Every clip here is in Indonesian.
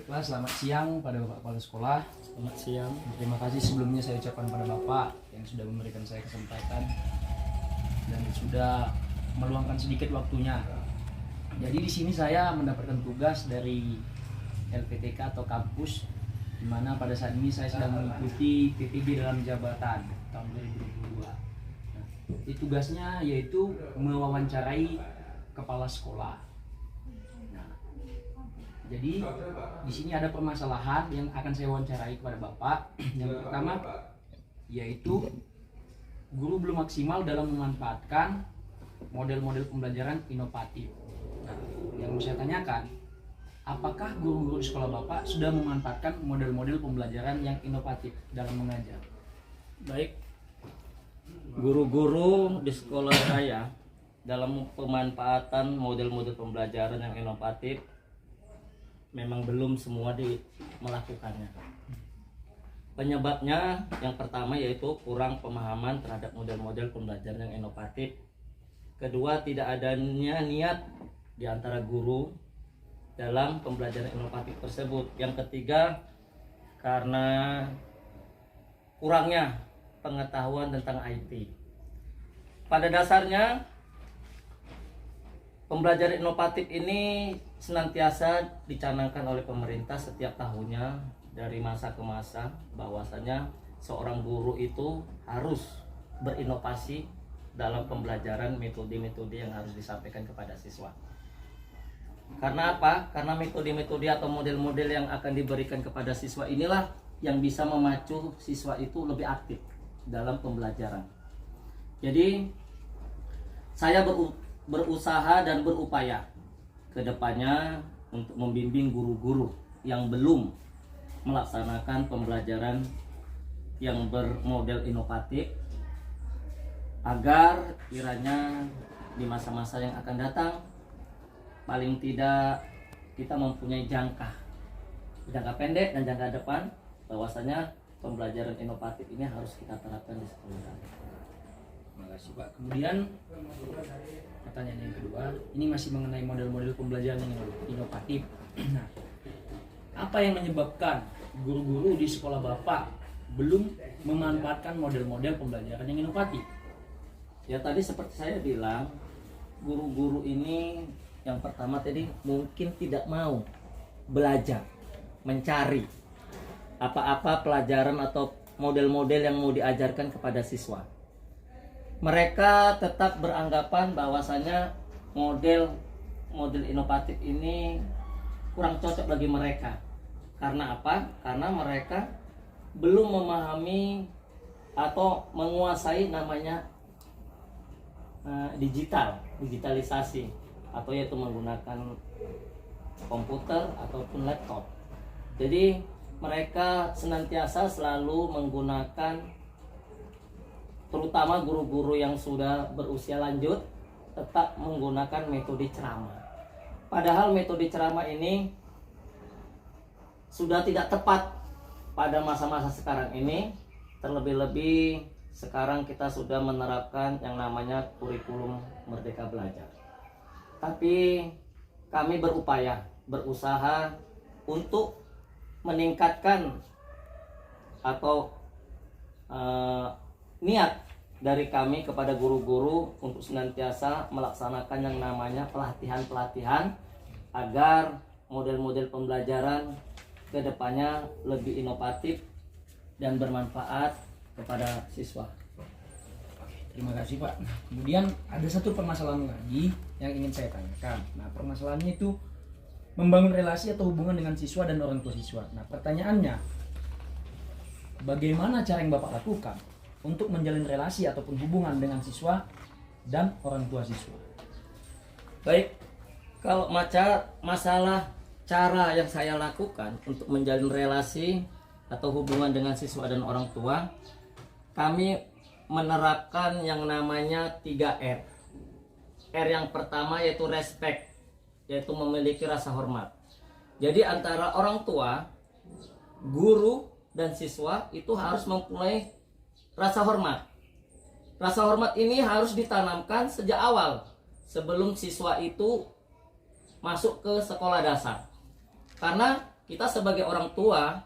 Baiklah, selamat siang pada Bapak Kepala Sekolah. Selamat siang. Terima kasih sebelumnya saya ucapkan pada Bapak yang sudah memberikan saya kesempatan dan sudah meluangkan sedikit waktunya. Jadi di sini saya mendapatkan tugas dari LPTK atau kampus, di mana pada saat ini saya sedang mengikuti PPB dalam jabatan tahun 2022. Nah, tugasnya yaitu mewawancarai kepala sekolah. Nah, jadi di sini ada permasalahan yang akan saya wawancarai kepada Bapak. Yang pertama yaitu guru belum maksimal dalam memanfaatkan model-model pembelajaran inovatif. Nah, yang mau saya tanyakan, apakah guru-guru di sekolah Bapak sudah memanfaatkan model-model pembelajaran yang inovatif dalam mengajar? Baik, guru-guru di sekolah saya dalam pemanfaatan model-model pembelajaran yang inovatif memang belum semua melakukannya. Penyebabnya yang pertama yaitu kurang pemahaman terhadap model-model pembelajaran yang inovatif. Kedua, tidak adanya niat di antara guru dalam pembelajaran inovatif tersebut. Yang ketiga, karena kurangnya pengetahuan tentang IT. Pada dasarnya, pembelajaran inovatif ini senantiasa dicanangkan oleh pemerintah setiap tahunnya dari masa ke masa, bahwasanya seorang guru itu harus berinovasi dalam pembelajaran metode-metode yang harus disampaikan kepada siswa. Karena apa? Karena metode-metode atau model-model yang akan diberikan kepada siswa inilah yang bisa memacu siswa itu lebih aktif dalam pembelajaran. Jadi saya berusaha dan berupaya ke depannya untuk membimbing guru-guru yang belum melaksanakan pembelajaran yang bermodel inovatif, agar kiranya di masa-masa yang akan datang paling tidak kita mempunyai jangka pendek dan jangka depan bahwasanya pembelajaran inovatif ini harus kita terapkan di sekolah. Terima kasih Pak. Kemudian pertanyaan yang kedua, ini masih mengenai model-model pembelajaran yang inovatif. Nah, apa yang menyebabkan guru-guru di sekolah Bapak belum memanfaatkan model-model pembelajaran yang inovatif? Ya, tadi seperti saya bilang, guru-guru ini yang pertama tadi mungkin tidak mau belajar, mencari apa-apa pelajaran atau model-model yang mau diajarkan kepada siswa. Mereka tetap beranggapan bahwasanya model inovatif ini kurang cocok bagi mereka. Karena apa? Karena mereka belum memahami atau menguasai namanya digitalisasi, atau yaitu menggunakan komputer ataupun laptop. Jadi mereka senantiasa selalu menggunakan, terutama guru-guru yang sudah berusia lanjut, tetap menggunakan metode ceramah. Padahal metode ceramah ini sudah tidak tepat pada masa-masa sekarang ini. Terlebih-lebih sekarang kita sudah menerapkan yang namanya kurikulum Merdeka Belajar. Tapi kami berusaha untuk meningkatkan atau niat dari kami kepada guru-guru untuk senantiasa melaksanakan yang namanya pelatihan-pelatihan agar model-model pembelajaran kedepannya lebih inovatif dan bermanfaat kepada siswa. Terima kasih Pak. Nah, kemudian ada satu permasalahan lagi yang ingin saya tanyakan. Nah, permasalahannya itu membangun relasi atau hubungan dengan siswa dan orang tua siswa. Nah, pertanyaannya, bagaimana cara yang Bapak lakukan untuk menjalin relasi ataupun hubungan dengan siswa dan orang tua siswa? Baik, kalau masalah cara yang saya lakukan untuk menjalin relasi atau hubungan dengan siswa dan orang tua, kami menerapkan yang namanya 3R. R yang pertama yaitu respect, yaitu memiliki rasa hormat. Jadi antara orang tua, guru, dan siswa itu harus mempunyai rasa hormat. Rasa hormat ini harus ditanamkan sejak awal, sebelum siswa itu masuk ke sekolah dasar. Karena kita sebagai orang tua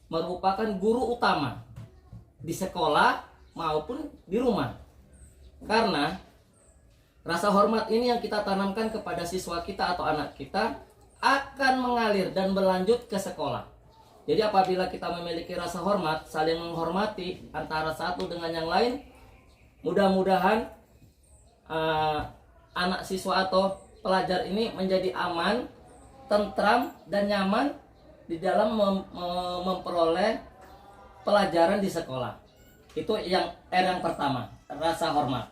merupakan guru utama di sekolah maupun di rumah. Karena rasa hormat ini yang kita tanamkan kepada siswa kita atau anak kita akan mengalir dan berlanjut ke sekolah. Jadi apabila kita memiliki rasa hormat, saling menghormati antara satu dengan yang lain, mudah-mudahan anak siswa atau pelajar ini menjadi aman, tentram, dan nyaman di dalam memperoleh pelajaran di sekolah. Itu yang R yang pertama, rasa hormat.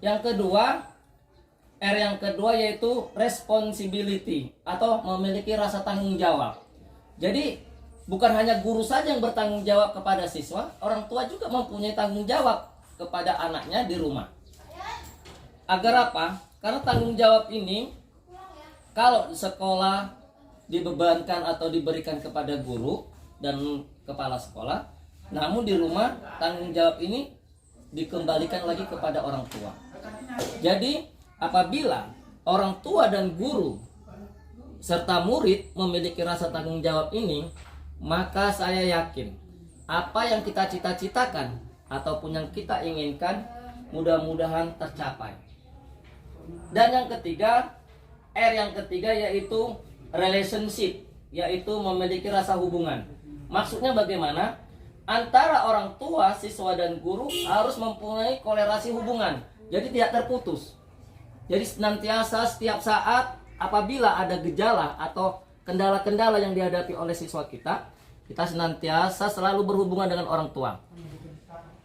Yang kedua, R yang kedua yaitu responsibility atau memiliki rasa tanggung jawab. Jadi bukan hanya guru saja yang bertanggung jawab kepada siswa, orang tua juga mempunyai tanggung jawab kepada anaknya di rumah. Agar apa? Karena tanggung jawab ini kalau di sekolah dibebankan atau diberikan kepada guru dan kepala sekolah, namun di rumah tanggung jawab ini dikembalikan lagi kepada orang tua. Jadi apabila orang tua dan guru serta murid memiliki rasa tanggung jawab ini, maka saya yakin apa yang kita cita-citakan ataupun yang kita inginkan mudah-mudahan tercapai. Dan yang ketiga, R yang ketiga yaitu relationship, yaitu memiliki rasa hubungan. Maksudnya bagaimana? Antara orang tua, siswa, dan guru harus mempunyai kolerasi hubungan. Jadi tidak terputus. Jadi senantiasa setiap saat apabila ada gejala atau kendala-kendala yang dihadapi oleh siswa kita senantiasa selalu berhubungan dengan orang tua.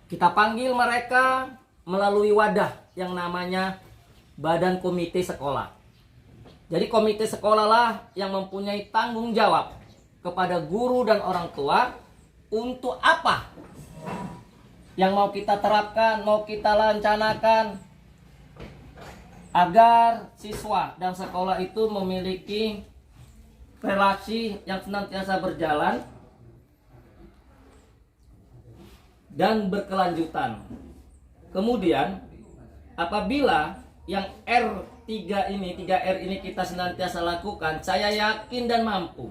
Kita panggil mereka melalui wadah yang namanya Badan Komite Sekolah. Jadi komite sekolah lah yang mempunyai tanggung jawab kepada guru dan orang tua untuk apa yang mau kita terapkan, mau kita lancanakan agar siswa dan sekolah itu memiliki relasi yang senantiasa berjalan dan berkelanjutan. Kemudian apabila yang R3 ini, 3R ini kita senantiasa lakukan, saya yakin dan mampu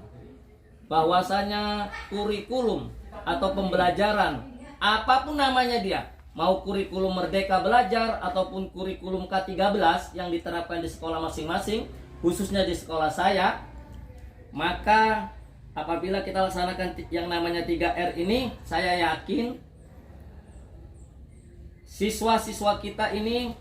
bahwasanya kurikulum atau pembelajaran apapun namanya dia, mau kurikulum Merdeka Belajar ataupun kurikulum K13 yang diterapkan di sekolah masing-masing, khususnya di sekolah saya, maka apabila kita laksanakan yang namanya 3R ini, saya yakin siswa-siswa kita ini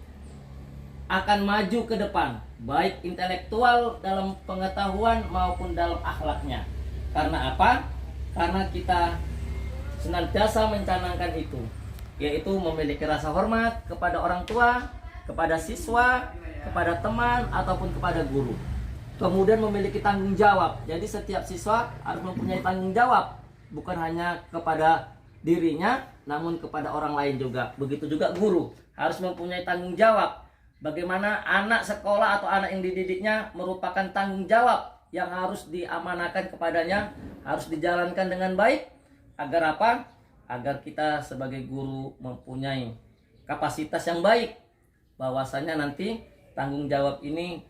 akan maju ke depan, baik intelektual dalam pengetahuan maupun dalam akhlaknya. Karena apa? Karena kita senantiasa mencanangkan itu, yaitu memiliki rasa hormat kepada orang tua, kepada siswa, kepada teman, ataupun kepada guru. Kemudian memiliki tanggung jawab. Jadi setiap siswa harus mempunyai tanggung jawab, bukan hanya kepada dirinya, namun kepada orang lain juga. Begitu juga guru harus mempunyai tanggung jawab. Bagaimana anak sekolah atau anak yang dididiknya merupakan tanggung jawab yang harus diamanahkan kepadanya, harus dijalankan dengan baik. Agar apa? Agar kita sebagai guru mempunyai kapasitas yang baik, bahwasanya nanti tanggung jawab ini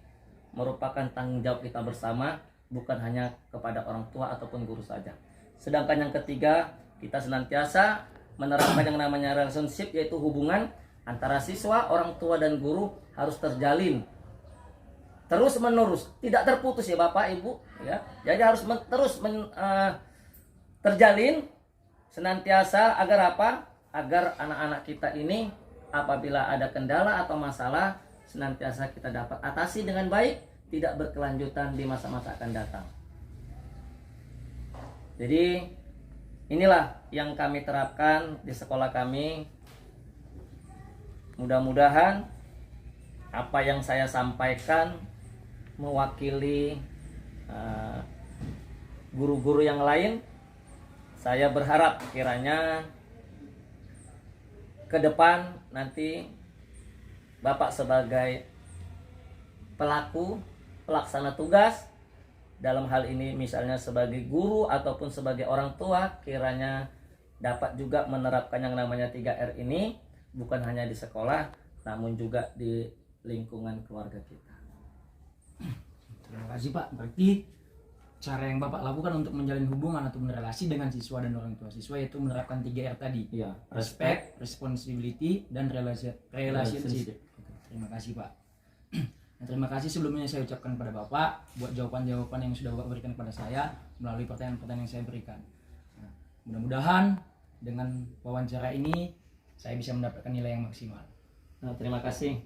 merupakan tanggung jawab kita bersama, bukan hanya kepada orang tua ataupun guru saja. Sedangkan yang ketiga, kita senantiasa menerapkan yang namanya relationship, yaitu hubungan antara siswa, orang tua, dan guru harus terjalin terus menerus, tidak terputus ya Bapak Ibu ya. Jadi harus terjalin senantiasa. Agar apa? Agar anak-anak kita ini apabila ada kendala atau masalah senantiasa kita dapat atasi dengan baik, tidak berkelanjutan di masa-masa akan datang. Jadi inilah yang kami terapkan di sekolah kami. Mudah-mudahan apa yang saya sampaikan mewakili guru-guru yang lain. Saya berharap kiranya ke depan nanti Bapak sebagai pelaksana tugas dalam hal ini, misalnya sebagai guru ataupun sebagai orang tua, kiranya dapat juga menerapkan yang namanya 3R ini, bukan hanya di sekolah namun juga di lingkungan keluarga kita. Terima kasih Pak. Berarti cara yang Bapak lakukan untuk menjalin hubungan atau relasi dengan siswa dan orang tua siswa, yaitu menerapkan 3R tadi. Iya, Respect, responsibility, dan relationship. Oke, terima kasih Pak. Nah, terima kasih sebelumnya saya ucapkan pada Bapak buat jawaban-jawaban yang sudah Bapak berikan kepada saya melalui pertanyaan-pertanyaan yang saya berikan. Nah, mudah-mudahan dengan wawancara ini saya bisa mendapatkan nilai yang maksimal. Nah, terima kasih.